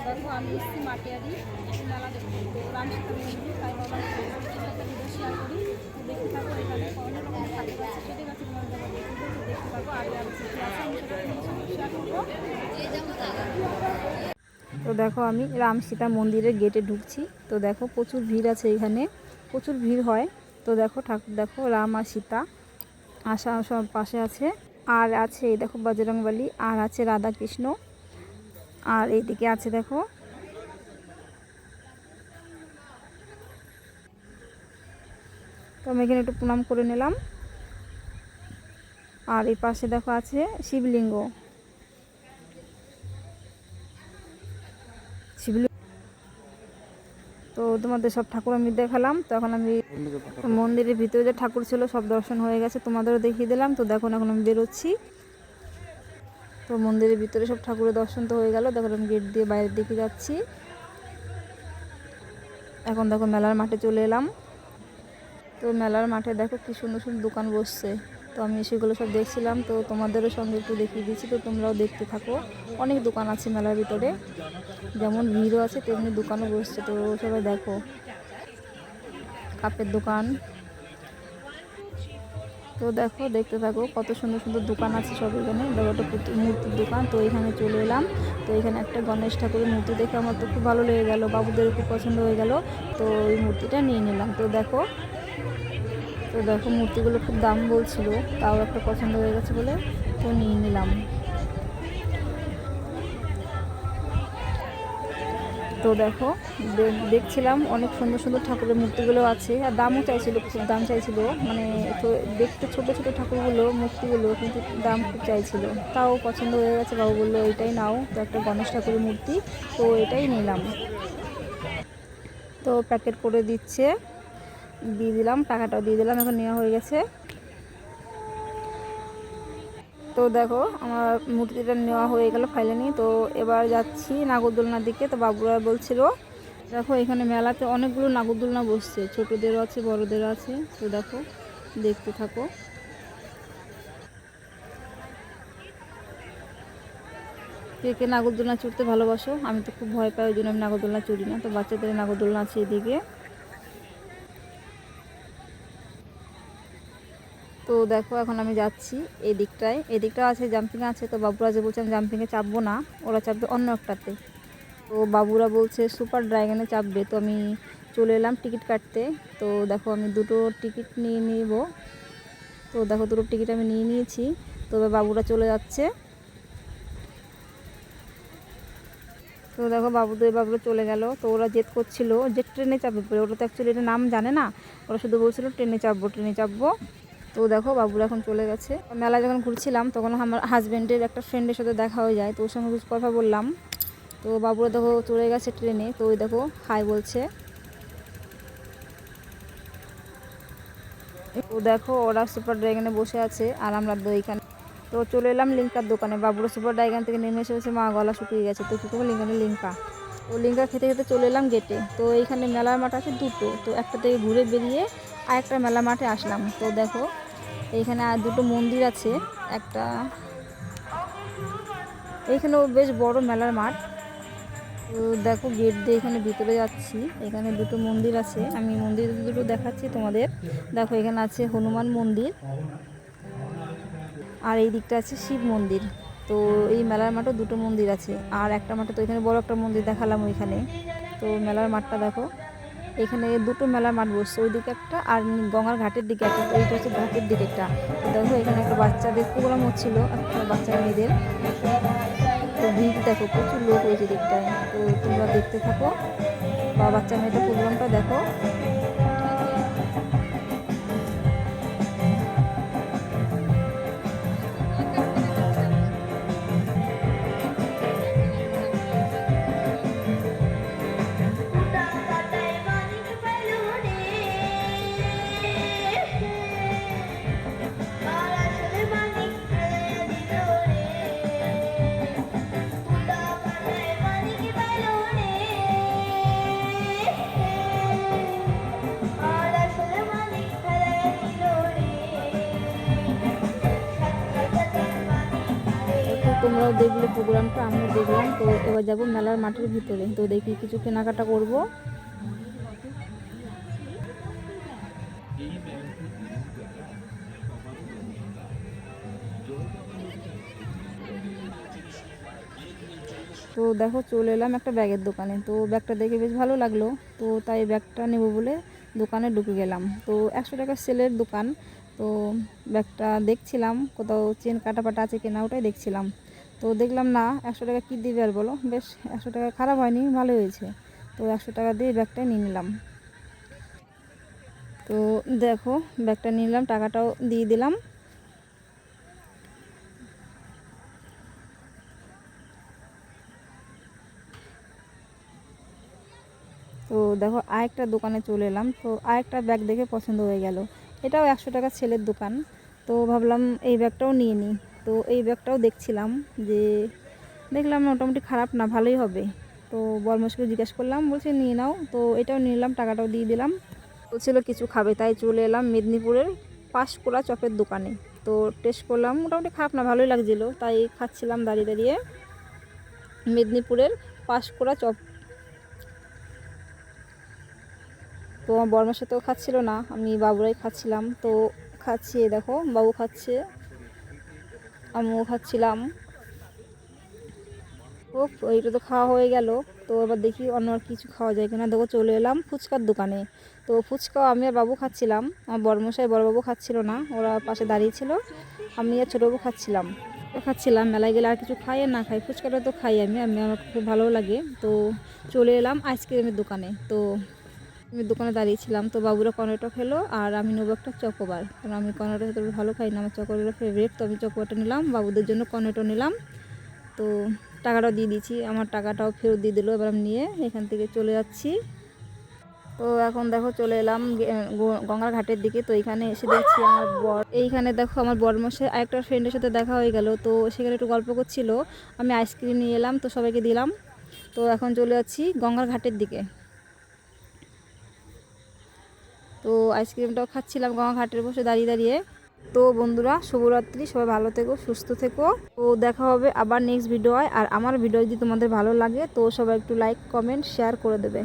দেখো আমি এসেছি মাটিয়ারি মেলা দেখতে, তো রামসীতা মন্দির, তাই ভাবলাম একটা ভিডিও শেয়ার করি। তো দেখতে থাকো, এখানে অনেক রকম ঠাকুর আছে, সেটাই কাছে তোমার যাবো দেখতে, তো দেখতে থাকো। আর আছে কী আছে আমি সেটা তোমার সঙ্গে শেয়ার করবো। তো দেখো আমি রাম সীতা মন্দিরের গেটে ঢুকছি। তো দেখো প্রচুর ভিড় আছে, এখানে প্রচুর ভিড় হয়। তো দেখো ঠাকুর দেখো রাম আর সীতা আশা সব পাশে আছে। আর আছে এই দেখো বজরংবলী, আর আছে রাধা কৃষ্ণ, আর এইদিকে আছে দেখো তো আমি এখানে একটু প্রণাম করে নিলাম। আর এই পাশে দেখো আছে শিবলিঙ্গ। তো তোমাদের সব ঠাকুর আমি দেখালাম। তো এখন আমি মন্দিরের ভিতরে যে ঠাকুর ছিল সব দর্শন হয়ে গেছে, তোমাদেরও দেখিয়ে দিলাম। তো দেখো এখন আমি বেরোচ্ছি। তো মন্দিরের ভিতরে সব ঠাকুরের দর্শন তো হয়ে গেল। দেখো আমি গেট দিয়ে বাইরের দিকে যাচ্ছি। এখন দেখো মেলার মাঠে চলে এলাম। তো মেলার মাঠে দেখো কি সুন্দর সুন্দর দোকান বসছে। তো আমি সেগুলো সব দেখছিলাম, তো তোমাদেরও সঙ্গে একটু দেখিয়ে দিচ্ছি। তো তোমরাও দেখতে থাকো। অনেক দোকান আছে মেলার ভিতরে, যেমন ভিড়ও আছে তেমনি দোকানও বসছে। তো সবাই দেখো, কাপের দোকান। তো দেখো দেখতে থাকো কত সুন্দর সুন্দর দোকান আছে সব এখানে। দেখো একটা মূর্তির দোকান। তো এখানে চলে এলাম। তো এখানে একটা গণেশ ঠাকুরের মূর্তি দেখে আমার তো খুব ভালো লেগে গেল, বাবুদের খুব পছন্দ হয়ে গেল। তো এই মূর্তিটা নিয়ে নিলাম। তো দেখো মূর্তিগুলো খুব দাম বলছিল, তাও একটা পছন্দ হয়ে গেছে বলে তো নিয়ে নিলাম। তো দেখো দেখছিলাম অনেক সুন্দর সুন্দর ঠাকুরের মূর্তিগুলো আছে, আর দামও চাইছিল, খুব দাম চাইছিল। মানে তো দেখতে ছোটো ছোটো ঠাকুরগুলো মূর্তিগুলো, কিন্তু দাম খুব চাইছিল। তাও পছন্দ হয়ে গেছে, বাবু বললো এটাই নাও। তো একটা গণেশ ঠাকুরের মূর্তি, তো এটাই নিলাম। তো প্যাকেট করে দিচ্ছে, দিয়ে দিলাম, টাকাটাও দিয়ে দিলাম। এখন নেওয়া হয়ে গেছে। তো দেখো আমার মূর্তিটা নেওয়া হয়ে গেল ফাইনালি। তো এবার যাচ্ছি নাগরদোলনার দিকে। তো বাবুরা বলছিল দেখো এখানে মেলাতে অনেকগুলো নাগরদোলনা বসছে, ছোটদেরও আছে বড়দেরও আছে। তো দেখো দেখতে থাকো। কে কে নাগরদোলনা চড়তে ভালোবাসো? আমি তো খুব ভয় পাই, ওই জন্য আমি নাগরদোলনা চড়ি না। তো বাচ্চাদের নাগরদোলনা আছে এদিকে। তো দেখো এখন আমি যাচ্ছি এই দিকটায়, এদিকটা আছে জাম্পিং আছে। তো বাবুরা যে বলছে আমি জাম্পিংয়ে চাপবো না, ওরা চাপবে অন্য একটাতে। তো বাবুরা বলছে সুপার ড্রাগনে চাপবে। তো আমি চলে এলাম টিকিট কাটতে। তো দেখো আমি দুটো টিকিট নিয়ে নিব। তো দেখো দুটো টিকিট আমি নিয়ে নিয়েছি। তবে বাবুরা চলে যাচ্ছে। তো দেখো বাবুরা চলে গেল। তো ওরা জেদ করছিল যে ট্রেনে চাপবে পরে, ওরা তো অ্যাকচুয়ালি এটা নাম জানে না। ওরা শুধু বলছিল ট্রেনে চাপবো। তো দেখো বাবুরা এখন চলে গেছে। মেলায় যখন ঘুরছিলাম তখন আমার হাজব্যান্ডের একটা ফ্রেন্ডের সাথে দেখা হয়ে যায়, তো ওর সঙ্গে কিছু কথা বললাম। তো বাবুরা দেখো চলে গেছে ট্রেনে। তো ওই দেখো হাই বলছে। তো দেখো ওরা সুপার ড্রাগনে বসে আছে, আর আমরা এখানে। তো চলে এলাম লিঙ্কার দোকানে। বাবুরা সুপার ড্রাগন থেকে নেমে এসে মা গলা শুকিয়ে গেছে। তো কী করবো, লিঙ্কা। তো লিঙ্কা খেতে খেতে চলে এলাম গেটে। তো এইখানে মেলার মাঠ আছে দুটো। তো একটা থেকে ঘুরে বেরিয়ে আর একটা মেলা মাঠে আসলাম। তো দেখো এইখানে আর দুটো মন্দির আছে। একটা এইখানেও বেশ বড় মেলার মাঠ। তো দেখো গেট দিয়ে এখানে ভিতরে যাচ্ছি। এখানে দুটো মন্দির আছে, আমি মন্দির দুটো দেখাচ্ছি তোমাদের। দেখো এখানে আছে হনুমান মন্দির, আর এই দিকটা আছে শিব মন্দির। তো এই মেলার মাঠে দুটো মন্দির আছে, আর একটা মাঠে তো এখানে বড় একটা মন্দির দেখালাম ওইখানে। তো মেলার মাঠটা দেখো, এখানে দুটো মেলার মাঠ বসছে, ওই দিকে একটা আর গঙ্গার ঘাটের দিকে একটা। এইটা হচ্ছে ঘাটের দিকে একটা। তো দেখো এখানে একটা বাচ্চাদের প্রোগ্রাম হচ্ছিল, একটা বাচ্চা মেয়েদের। তো ভিড় দেখো, প্রচুর লোক হয়েছে দিকটায়। তো তোমরা দেখতে থাকো বা বাচ্চা মেয়েদের প্রোগ্রামটা দেখো। তোমরাও দেখলে প্রোগ্রামটা, আমিও দেখলাম। তো এবার যাবো মেলার মাঠের ভিতরে, তো দেখি কিছু কেনাকাটা করব। তো দেখো চলে এলাম একটা ব্যাগের দোকানে। তো ব্যাগটা দেখে বেশ ভালো লাগলো, তো তাই ব্যাগটা নেব বলে দোকানে ঢুকে গেলাম। তো 100 টাকা সেলের দোকান। তো ব্যাগটা দেখছিলাম কোথাও চেন কাটাপাটা আছে কিনা, ওটাই দেখছিলাম। তো দেখলাম না, 100 টাকা কী দিবে আর বলো, বেশ 100 টাকা খারাপ হয়নি, ভালো হয়েছে। তো 100 টাকা দিয়ে ব্যাগটা নিয়ে নিলাম। তো দেখো ব্যাগটা নিয়ে নিলাম, টাকাটাও দিয়ে দিলাম। তো দেখো আরেকটা দোকানে চলে এলাম। তো আরেকটা ব্যাগ দেখে পছন্দ হয়ে গেল, এটাও 100 টাকা ছেলের দোকান। তো ভাবলাম এই ব্যাগটাও নিয়ে নিই। তো এই ব্যাগটাও দেখছিলাম, যে দেখলাম মোটামুটি খারাপ না, ভালোই হবে। তো বরমশকে জিজ্ঞেস করলাম, বলছে নিয়ে নাও। তো এটাও নিয়ে নিলাম, টাকাটাও দিয়ে দিলাম। বলছিল কিছু খাবে, তাই চলে এলাম মেদিনীপুরের পাঁশকুড়া চপের দোকানে। তো টেস্ট করলাম, মোটামুটি খারাপ না, ভালোই লাগছিলো, তাই খাচ্ছিলাম দাঁড়িয়ে দাঁড়িয়ে মেদিনীপুরের পাঁশকুড়া চপ। তো আমার বরমার সাথেও খাচ্ছিল না, আমি বাবুরাই খাচ্ছিলাম। তো খাচ্ছি, দেখো বাবু খাচ্ছে, আমিও খাচ্ছিলাম। ও এইটা তো খাওয়া হয়ে গেল। তো এবার দেখি অন্য আর কিছু খাওয়া যায় কিনা। দেখো চলে এলাম ফুচকার দোকানে। তো ফুচকাও আমি আর বাবু খাচ্ছিলাম, আমার বড়মশাই বড়বাবু খাচ্ছিল না, ওরা পাশে দাঁড়িয়ে ছিল। আমি আর ছোটবাবু খাচ্ছিলাম। মেলায় গেলে আর কিছু খাই আর না খাই, ফুচকাটা তো খাই আমার খুব ভালো লাগে। তো চলে এলাম আইসক্রিমের দোকানে। তো আমি দোকানে দাঁড়িয়েছিলাম। তো বাবুরা কর্নেটো খেলো, আর আমি নেবো একটা চকোবার, কারণ আমি কর্নেটো তো ভালো খাই না, আমার চকোবারটা ফেভারিট। তো আমি চকোবারটা নিলাম, বাবুদের জন্য কর্নেটো নিলাম। তো টাকাটাও দিয়ে দিয়েছি, আমার টাকাটাও ফেরত দিয়ে দিল। এবার আমি নিয়ে এখান থেকে চলে যাচ্ছি। তো এখন দেখো চলে এলাম গঙ্গার ঘাটের দিকে। তো এখানে এসে দেখছি এইখানে দেখো আমার বরমশাই আরেকটা ফ্রেন্ডের সাথে দেখা হয়ে গেল। তো সেখানে একটু গল্প করছিল, আমি আইসক্রিম নিয়ে এলাম, তো সবাইকে দিলাম। তো এখন চলে যাচ্ছি গঙ্গার ঘাটের দিকে। তো আইসক্রিমটাও খাচ্ছিলাম গঙ্গা ঘাটের বসে দাঁড়িয়ে দাঁড়িয়ে। তো বন্ধুরা, শুভরাত্রি, সবাই ভালো থেকো, সুস্থ থেকো। তো দেখা হবে আবার নেক্সট ভিডিওয়। আর আমার ভিডিও যদি তোমাদের ভালো লাগে, তো সবাই একটু লাইক কমেন্ট শেয়ার করে দেবে।